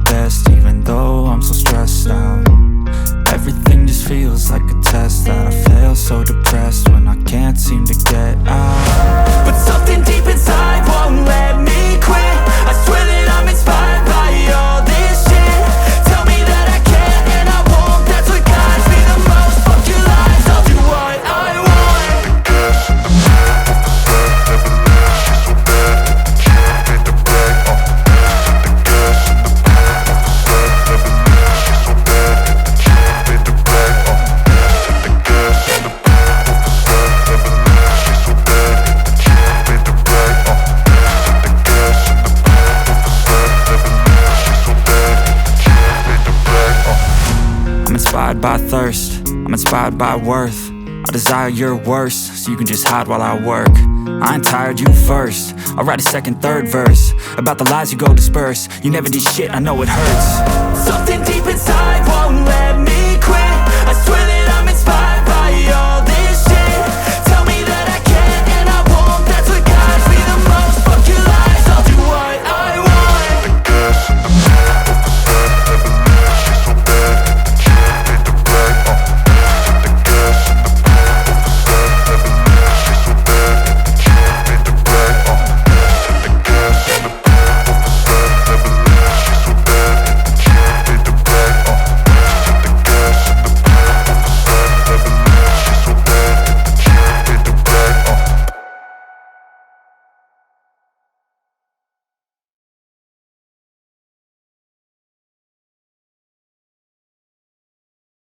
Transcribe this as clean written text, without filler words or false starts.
best, even though I'm so stressed out. Everything just feels like a test that I fail, so depressed when I can't seem to get out. But something deep inside won't let me quit. I swear that I'm inspired by all this shit. Tell me that I can and I won't, that's what guides me the most. Fuck your lies, I'll do what I want. Inspired by thirst, I'm inspired by worth. I desire your worst, so you can just hide while I work. I ain't tired, you first. I'll write a second, third verse about the lies you go disperse. You never did shit, I know it hurts. Something